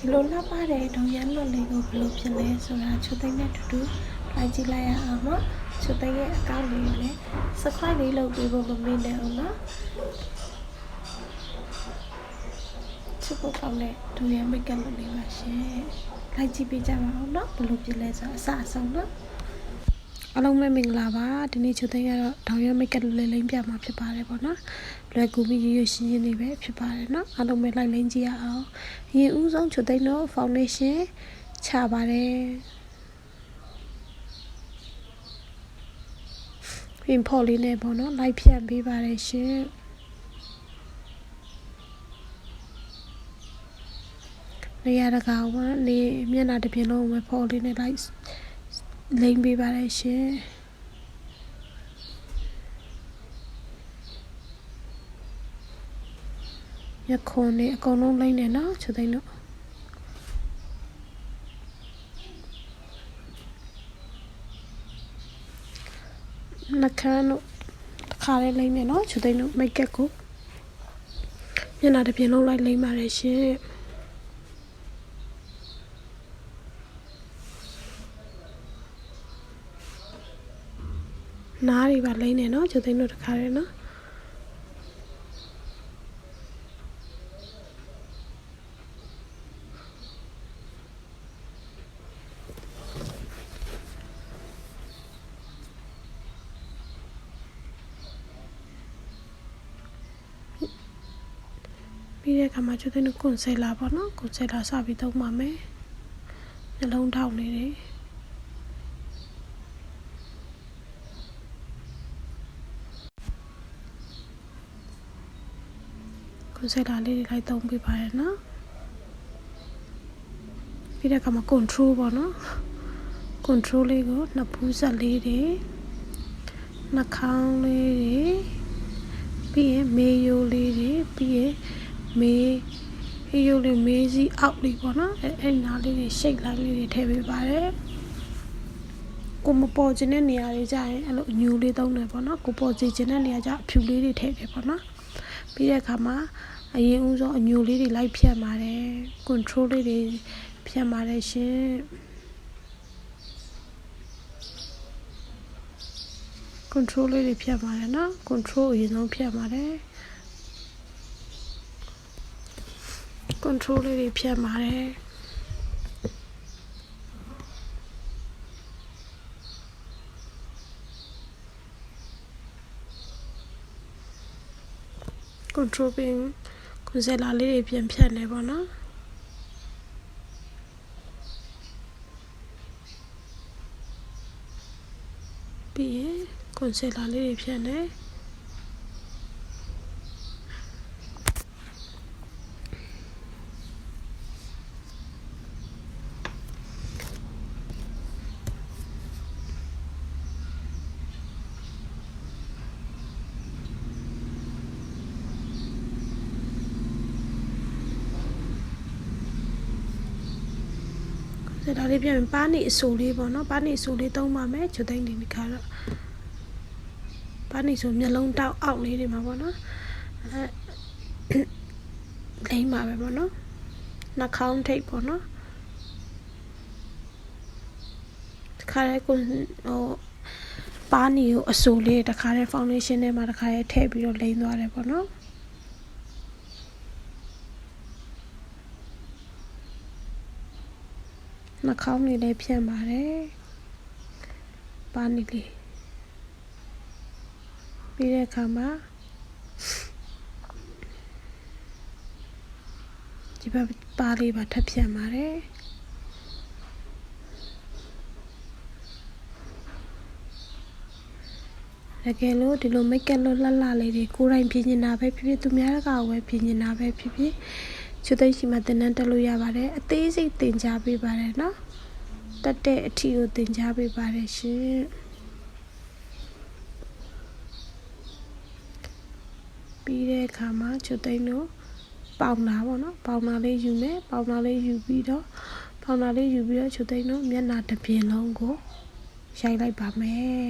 ဒီလိုလှပတဲ့ဒုံရမ်းလွတ်လေးကိုဘယ်လိုဖြစ်လဲဆိုတာချိုသိမ်းနဲ့တူတူလိုက်ကြည့်လိုက်ရအောင်နော်ချိုသိမ်းရဲ့အကောင့်လေးကိုလည်း subscribe လေးလုပ်ပေးဖို့မမေ့နဲ့အောင်နော်ချစ်ဖို့ကောင်းတဲ့ဒုံရမ်းမိတ်ကပ်လွတ်လေးပါရှင်လိုက်ကြည့်ပေးကြပါအောင်နော်ဘယ်လိုဖြစ်လဲဆိုအစအဆုံးနော်အားလုံးပဲမင်္ဂလာပါဒီနေ့ချိုသိမ်းကတော့ဒေါင်ရမိတ်ကပ်လေးလိမ့်ပြမှာဖြစ်ပါတယ်ပေါ့နော်လွယ်ကူပြီးရွရွရှင်းရှင်းလေးပဲဖြစ်ပါတယ်နော်အားလုံးပဲလိုက်လိမ့်ကြည့်ရအောင်အရင်ဦးဆုံးချိုသိမ်းတော့ foundation ချပါတယ်ပြင်ဖော်လေးနဲ့ပေါ့နော်လိုက်ဖြန့်ပေးပါတယ်ရှင်နေရာတကာကနေမျက်နှာတစ်ပြင်လုံးဝဖော်လေးနဲ့လိုက်လိမ့်ပေးပါတယ်ရှင်ရခွန်နေအကုန်လုံးလိမ့်နေနော်ချိုသိမ်းတော့နှခမ်းတို့တစ်ခါလေးလိမ့်နေနော်ချိုသိမ်းတို့မိတ်ကပ်ကိုမျက်နှာတစ်ပြင်လုံးလိုက်လိမ့်ပါတယ်ရှင်နားတွေပါလိမ့်နေနော်ချိုသိမ်းတို့တစ်ခါလေးနော်ပြီးတဲ့အခါမှာချိုသိမ်းတို့ကွန်ဆယ်လာပေါ့နော်ကွန်ဆယ်လာစပြီးသုံးပါမယ်နှလုံးထောက်နေတယ်ကွန်ဆယ်လာလေးတွေလိုက်သုံးပေးပါရနော်ပြီးတဲ့အခါမှာ control ပေါ့နော် control လေးကိုနှစ်ဖူးဆက်လေးတွေနှာခေါင်းလေးတွေပြီးရင်မေးရိုးလေးတွေပြီးရင်မေးရိုးလေးမေးစီအောက်လေးပေါ့နော်အဲ့နားလေးတွေရှိတ်လိုက်လေးတွေထည့်ပေးပါတယ်ကိုမပေါ်ခြင်းတဲ့နေရာတွေကြရင်အဲ့လိုအညူလေးသုံးတယ်ပေါ့နော်ကိုပေါ်စီခြင်းတဲ့နေရာကျအဖြူလေးတွေထည့်တယ်ပေါ့နော်ပြီးတဲ့အခါမှာအရင်ဦးဆုံးအညူလေးတွေလိုက်ဖြတ်ပါတယ် control လေးတွေဖြတ်ပါတယ်ရှင်control လေးတွေဖြတ်ပါတယ်နော် control အရင်ဆုံးဖြတ်ပါတယ် control လေးတွေဖြတ်ပါတယ် control ပင်ကွန်ဆယ်လာလေးတွေပြန်ဖြတ်နေပေါ့နော်ပြီးရင်ကွန်ဆယ်လာလေးတွေဖြတ်နေဒါလေးပြန်ပါနေအဆူလေးပေါ့နော်ပါနေအဆူလေးသုံးပါမယ်ချိုသိမ်းဒီခါတော့ပါနေဆိုမျက်လုံးတောက်အောက်လေးတွေမှာပေါ့နော်လိမ့်ပါပဲပေါ့နော်နှာခေါင်းထိပ်ပေါ့နော်ခါရဲကိုဟိုပါနေကိုအဆူလေးတခါရဲ foundation ထဲမှာတခါရဲထည့်ပြီးတော့လိမ့်သွားတယ်ပေါ့နော်နှာခေါင်းလေးလည်းဖြန့်ပါတယ်ပါနေလေးပြီးတဲ့အခါမှာဒီဘက်ပါလေးပါထပ်ဖြန့်ပါတယ်တကယ်လို့ဒီလိုမိတ်ကပ်လို့လှလှလေးတွေကိုယ်တိုင်ပြင်နေတာပဲဖြစ်ဖြစ်သူများကပဲပြင်နေတာပဲဖြစ်ဖြစ်ချိုသိမ်းရှိမှတင်တန်းတက်လို့ရပါတယ်အသေးစိတ်သင်ကြားပေးပါတယ်နော်တက်တဲ့အထီကိုသင်ကြားပေးပါတယ်ရှင်ပြီးတဲ့အခါမှာချိုသိမ်းတို့ပေါင်လာပေါ့နော်ပေါင်လာလေးယူမယ်ပေါင်လာလေးယူပြီးတော့ချိုသိမ်းတို့မျက်နှာတစ်ပြင်လုံးကိုရိုက်လိုက်ပါမယ်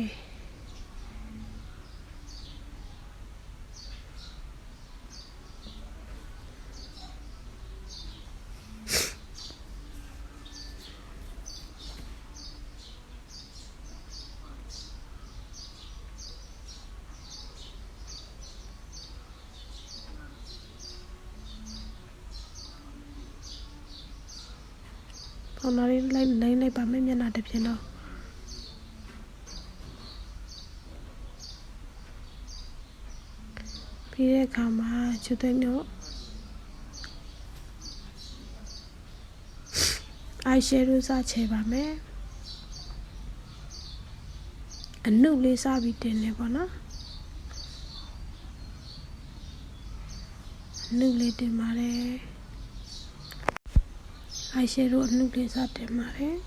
ခေါင်းသားလေးလိုက်ပါမယ်မျက်နှာတစ်ပြင်တော့ပြီးတဲ့အခါမှာချွတ်သိမ်းတို့eyeshadow စချေပါမယ်အနုလေးစပြီးတင်နေပေါ့နော်အနုလေးတင်ပါတယ် eyeshadow အနုလေးစတင်ပါတယ်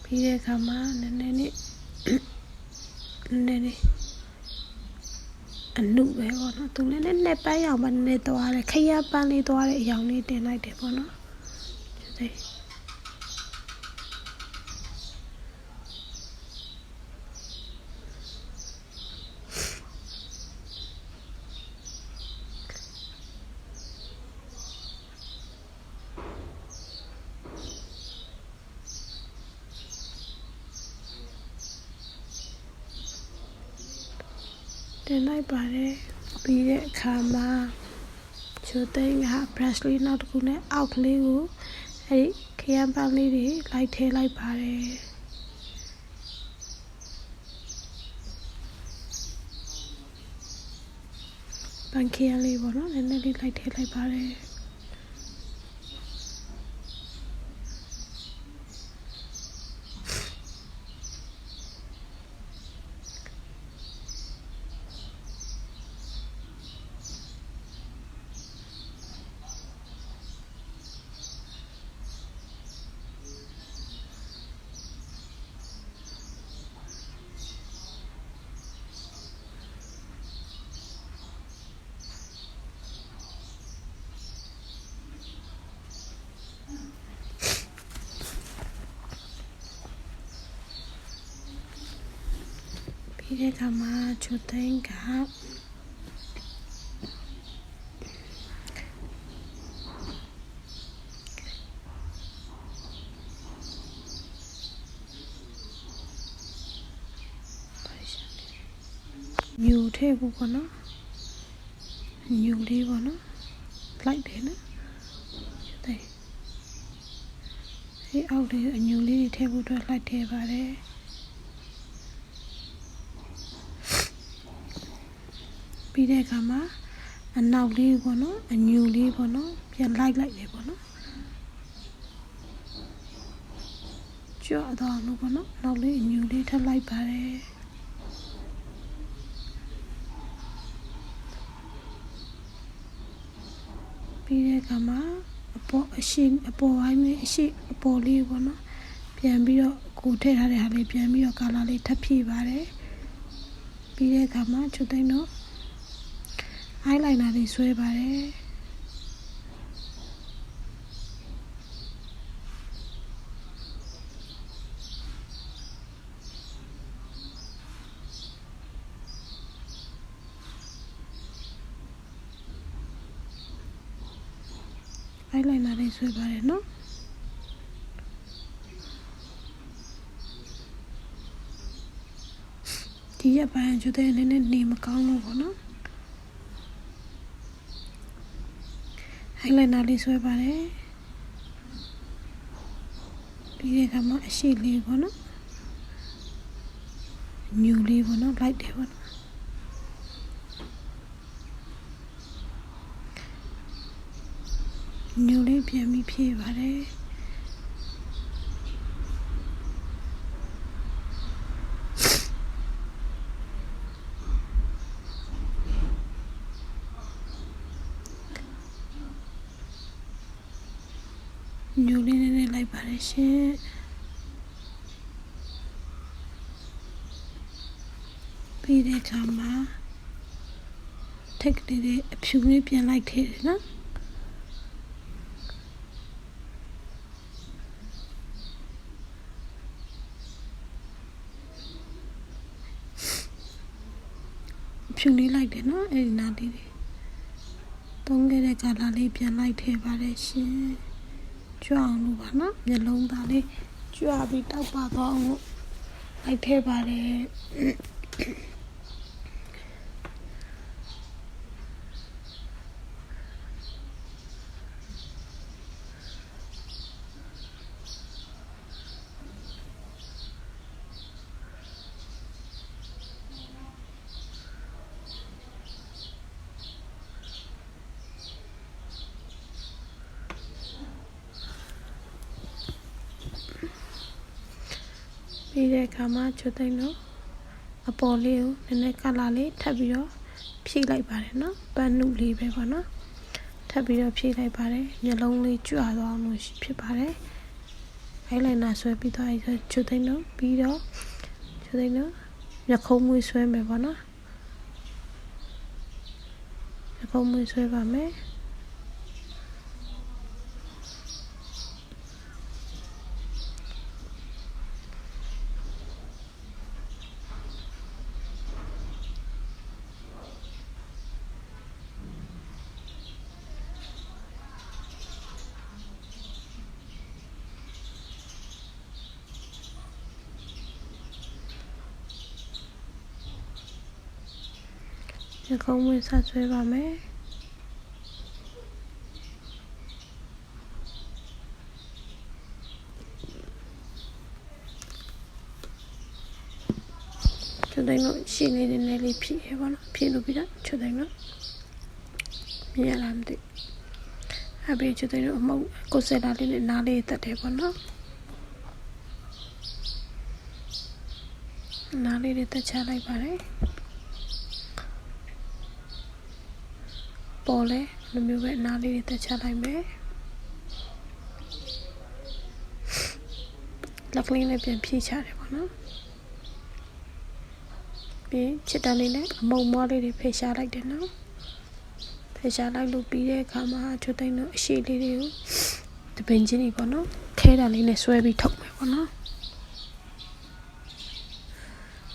ပြီးတဲ့အခါမှာနည်းနည်းအနုပဲပေါ့နော်သူလည်းနဲ့ပန်းရောင်ပါနေသွားတယ်ခရပန်းလေးသွားတဲ့အရောင်လေးတင်လိုက်တယ်ပေါ့နော်ဒီတင်လိုက်ပါတယ်ပြီးတဲ့အခါမှာချိုသိန်းက brush လေးနောက်တစ်ခုနဲ့အောက်ကလေးကိုအဲ့ဒီခရမ်းပန်းလေးတွေလိုက်ထည့်လိုက်ပါတယ်ပန်းခရမ်းလေးပေါ့နော်နည်းနည်းလေးလိုက်ထည့်လိုက်ပါတယ်ဒီတဲ့ကမှာချိုသိန်းကညူထည့်ဖို့ပေါ့နော်ညူလေးပေါ့နော်လိုက်တယ်နော်တဲ့ဒီအောက်လေးအညူလေးတွေထည့်ဖို့အတွက်လိုက်ထည့်ပါတယ်ပြီးတဲ့အခါမှာအနောက်လေးပေါ့နော်အညူလေးပေါ့နော်ပြန်လိုက်တယ်ပေါ့နော်ကြော့တော့လို့ပေါ့နော်နောက်လေးအညူလေးထပ်လိုက်ပါတယ်ပြီးတဲ့အခါမှာအပေါ်ပိုင်းလေးအပေါ်လေးပေါ့နော်ပြန်ပြီးတော့ကိုထည့်ထားတဲ့ဟာလေးပြန်ပြီးတော့ကာလာလေးထပ်ဖြည့်ပါတယ်ပြီးတဲ့အခါမှာချုပ်သိမ်းတော့eyeliner လေးဆွဲပါတယ်eyeliner လေးဆွဲပါတယ်နော်ဒီရပိုင်းကျတဲ့နည်းနည်းနေမကောင်းလို့ပေါ့နော်eyeliner လေးဆွဲပါတယ်ပြီးတဲ့အခါမှာအရှိလေးပေါ့နော်ညူလေးပေါ့နော်လိုက်တယ်ပေါ့နော်ညူလေးပြန်ပြီးဖြည့်ပါတယ်ညူလေးနဲ့လိုက်ပါတယ်ရှင်ပြီးတဲ့အခါမှာထက်ကလေးတွေအဖြူလေးပြန်လိုက်ထည့်တယ်နော်အဖြူလေးလိုက်တယ်နော်အဲ့ဒီနားလေးတွေသုံးခဲ့တဲ့ကာလာလေးပြန်လိုက်ထည့်ပါတယ်ရှင်ကြွအောင်လို့ပါနော်မျက်လုံးသားလေးကြွပြီးတောက်ပါသွားအောင်လို့လိုက်ထည့်ပါတယ် ပြီးတဲ့အခါမှာချိုသိန်းတို့အပေါ်လေးကိုနည်းနည်းကလာလေးထပ်ပြီးတော့ဖြည့်လိုက်ပါတယ်နော်ပန်းနုလေးပဲပေါ့နော်ထပ်ပြီးတော့ဖြည့်လိုက်ပါတယ်မျက်လုံးလေးကြွသွားအောင်လို့ဖြစ်ပါတယ်အိုင်လိုင်နာဆွဲပြီးတော့ချိုသိန်းတို့ပြီးတော့ချိုသိန်းတို့မျက်ခုံးမွေးဆွဲမယ်ပေါ့နော်မျက်ခုံးမွေးဆွဲပါမယ်မျက်ခုံးမွေးဆက်ဆွဲပါမယ်ချိုသိန်းတို့ရှင်းလေးနည်းနည်းလေးဖြည့်ရပါတော့ဖြည့်လို့ပြီးတော့ချိုသိန်းတို့မြင်ရလားမသိအဘေးချိုသိန်းတို့အမုတ်ကိုစက်လာလေးနဲ့နားလေးတက်တယ်ပေါ့နော်နားလေးတွေတက်ချလိုက်ပါတယ်ပေါ်လဲလိုမျိုးပဲနားလေးတွေတက်ချလိုက်မယ်လက်ကလေးနဲ့ပြန်ဖြည့်ချတယ်ပေါ့နော်ပြီးချစ်တန်းလေးနဲ့အမုံမွားလေးတွေဖယ်ရှားလိုက်တယ်နော်ဖယ်ရှားလိုက်လို့ပြီးတဲ့အခါမှာချိုသိန်းတို့အရှိလေးတွေကိုတပင်ချင်းကြီးပေါ့နော်ခဲတာလေးနဲ့ဆွဲပြီးထုတ်မယ်ပေါ့နော်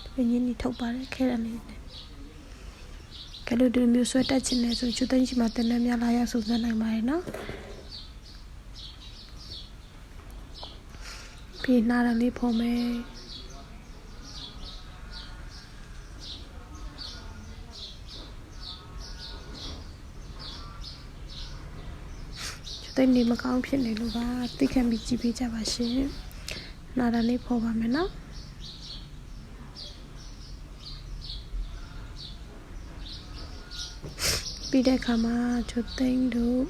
တပင်ချင်းကြီးထုတ်ပါတယ်ခဲတာလေးနဲ့ကဲလို့ဒီမျိုးဆွဲတက်ချင်တယ်ဆိုချိုသိန်းရှိမှတန်းတန်းများလာရစုံစမ်းနိုင်ပါတယ်နော်ပြီးနားရလေးဖုံးမယ်တိတ်နေမကောင်းဖြစ်နေလို့ပါသိခံပြီးကြည့်ပေးကြပါရှင်နားရလေးဖော်ပါမယ်နော်ပြီးတဲ့အခါမှာချိုသိန်းတို့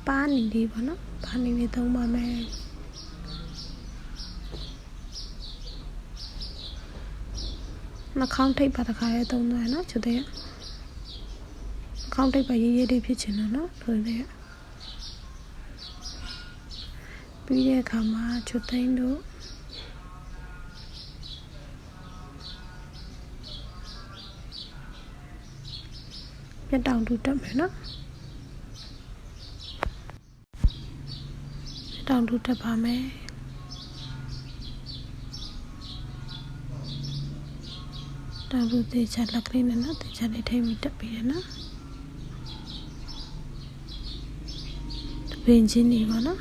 ပါနေလေးပေါ့နော်ပါနေလေးသုံးပါမယ်နှာခေါင်းထိပ်ပါတခါရဲသုံးသွားရနော်ချိုသိန်းနှာခေါင်းထိပ်ပါရေးရေးလေးဖြစ်ချင်တော့နော်ဆိုတဲ့ပြီးတဲ့အခါမှာချိုသိန်းတို့မျက်တောင်တူတက်မယ်နော်မျက်တောင်တူတက်ပါမယ်တောင်တူသေးချလက်ကလေးနဲ့နော်သေးချလေးထိမ့်ပြီးတက်ပြီးတယ်နော်တပင်ချင်းနေပါနော်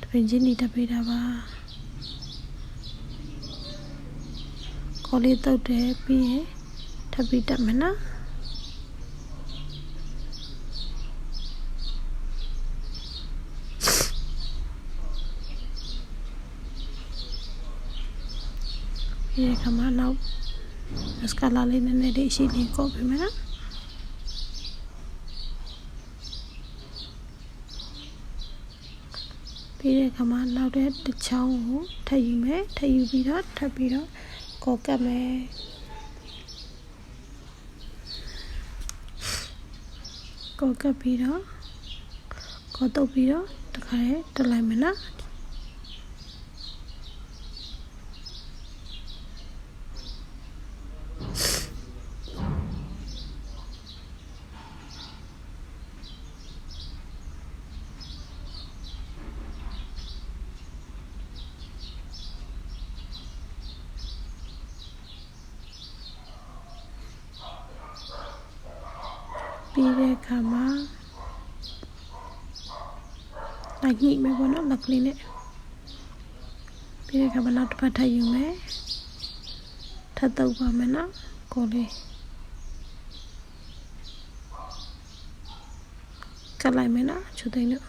တပင်ချင်းနေတက်ပြီးတာပါခေါ်လေးတုတ်တယ်ပြီးရင်ထပ်ပြီးတက်မယ်နော်ဒီကမှနောက်စကလာလေးနည်းနည်းလေးရှိလေးကောက်ပေးမယ်နော်ပြီးတဲ့ကမှနောက်တဲ့တစ်ချောင်းကိုထပ်ယူမယ်ထပ်ယူပြီးတော့ထပ်ပြီးတော့ကောက်ကပ်မယ်ကောက်ကပ်ပြီးတော့ကောတုပ်ပြီးတော့တခါရဲတက်လိုက်မယ်နော်ပြီးတဲ့အခါမှာလိုက်ညှိမယ်ပေါ့နော်လက်ကလေးနဲ့ပြီးတဲ့အခါမှာနောက်တစ်ဖက်ထပ်ယူမယ်ထပ်တုပ်ပါမယ်နော်ကိုလေးကပ်လိုက်မယ်နော်ချိုသိန်းတို့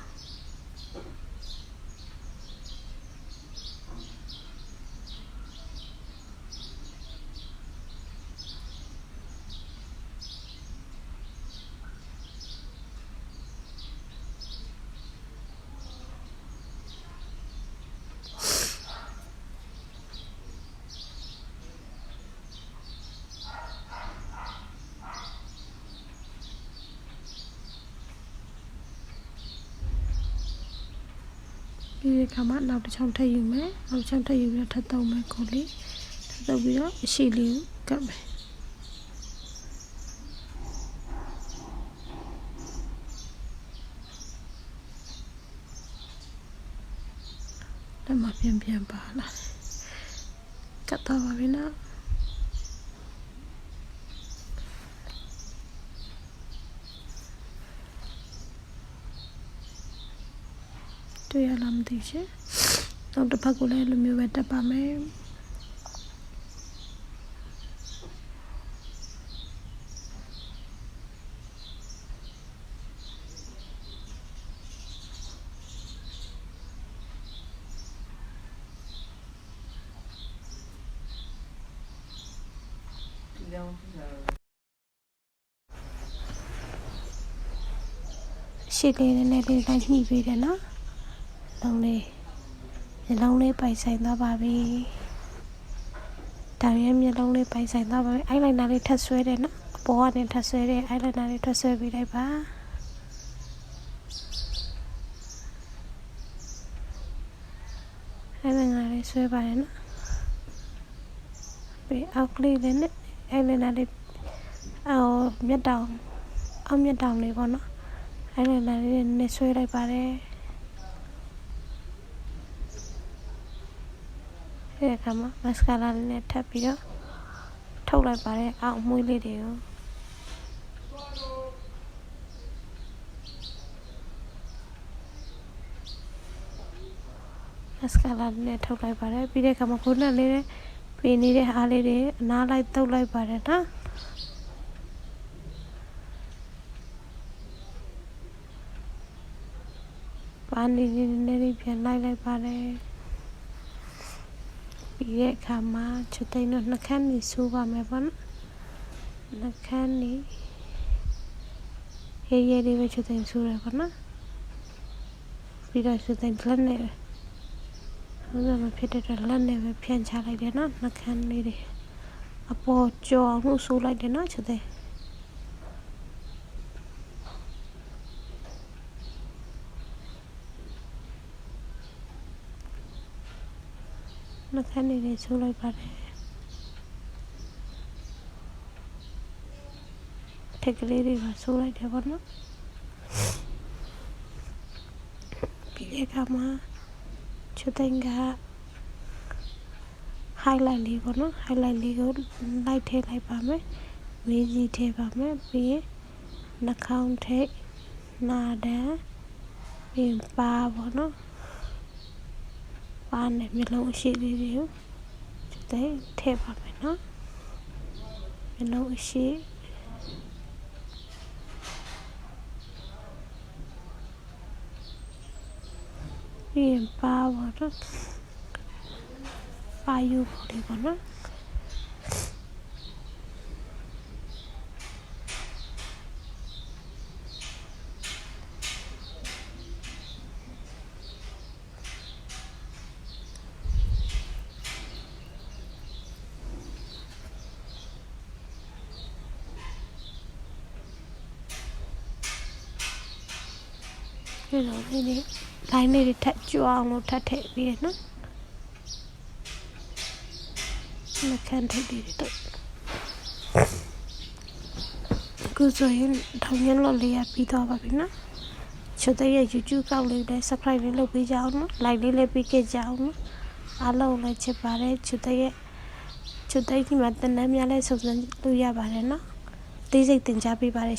ပြီးတဲ့အခါမှာနောက်တစ်ချောင်းထပ်ယူမယ်နောက်တစ်ချောင်းထပ်ယူပြီးတော့ထပ်သုံးမယ်ကိုလေးထပ်သုံးပြီးတော့အရှိလေးကိုကပ်မယ်လက်မပြန်ပါလာကတ်တော့ပါပြီနော်တွေ့ရလားမသိဘူးရှင်နောက်တစ်ဖက်ကိုလည်းလိုမျိုးပဲတက်ပါမယ်ရှေ့လေးနဲ့လေးလိုက်ညှိပေးတယ်နော်လုံးလေးမျက်လုံးလေးပိုင်ဆိုင်သွားပါပြီတောင်ရဲမျက်လုံးလေးပိုင်ဆိုင်သွားပါပြီအိုင်လိုင်နာလေးထပ်ဆွဲတယ်နော်အပေါ်ကနေထပ်ဆွဲတယ်အိုင်လိုင်နာလေးထပ်ဆွဲပေးလိုက်ပါအိုင်လိုင်နာလေးဆွဲပါတယ်နော်ပြီးအောက်ကလေးလေးနဲ့အိုင်လိုင်နာလေးမျက်တောင်အောက်မျက်တောင်လေးပေါ့နော်အိုင်လိုင်နာလေးနဲ့ဆွဲလိုက်ပါတယ်ဒီအခါမှာမစကာလာလေးနဲ့ထပ်ပြီးတော့ထုတ်လိုက်ပါတယ်အောက်မွေးလေးတွေကိုမစကာလာလေးနဲ့ထုတ်လိုက်ပါတယ်ပြီးတဲ့အခါမှာခုနကလေးပေးနေတဲ့အားလေးတွေအနားလိုက်တုပ်လိုက်ပါတယ်နော်ပါနေနေပြန်လိုက်ပါတယ်ပြီးတဲ့အခါမှာချွတ်သိန်းတို့နှခမ်းနေဆိုးပါမယ်ပေါ့နော်နှခမ်းနေရေးလေးပဲချွတ်သိန်းဆိုးရပေါ့နော်ပြီးတော့ချွတ်သိန်းလက်နဲ့ဟုတ်တယ်မဖြစ်တဲ့အတွက်လက်နဲ့ပဲဖြန့်ချလိုက်တယ်နော်နှခမ်းလေးတွေအပေါ်ကြော်အောင်ဆိုးလိုက်တယ်နော်ချွတ်သိန်းနှခမ်းလေးဆိုးလိုက်ပါတယ်ထက်ကလေးတွေပါဆိုးလိုက်တယ်ပေါ့နော်ပြီးတဲ့အခါမှာချွတ်သိန်းက highlight လေးပေါ့နော် highlight လေးကိုလိုက်ထည့်လိုက်ပါမယ်ဝေးကြီးထည့်ပါမယ်ပြီးရင်နှာခေါင်းထိပ်နာဒန်ပြီးရင်ပါပေါ့နော်ပါနဲ့မျက်လုံးအရှိလေးတွေကိုချွတ်သိန်းထည့်ပါမယ်နော်မျက်လုံးအရှိပြီးရင်ပါပေါ့နော်ပါယူဖို့လေးပေါ့နော်ဒီလိုလေးလိုင်းလေးတွေထပ်ကြွအောင်လို့ထပ်ထည့်ပြီးရနော်နှခမ်းထိပ်တွေတော့အခုဆိုရင်ထောင်ရင်းလို့လေးရပြီးသွားပါပြီနော်ချွတ်တဲ့ရဲ့ YouTube ကောက်လေးလည်း subscribe လေးလုပ်ပေးကြအောင်နော် like လေးလည်းပေးခဲ့ကြအောင်နော်အားလုံးလည်းချစ်ပါတယ်ချွတ်တဲ့ဒီမှာတန်းတန်းများလဲစုံစမ်းလို့ရပါတယ်နော်သေးစိတ်တင် जा ပေးပါတယ်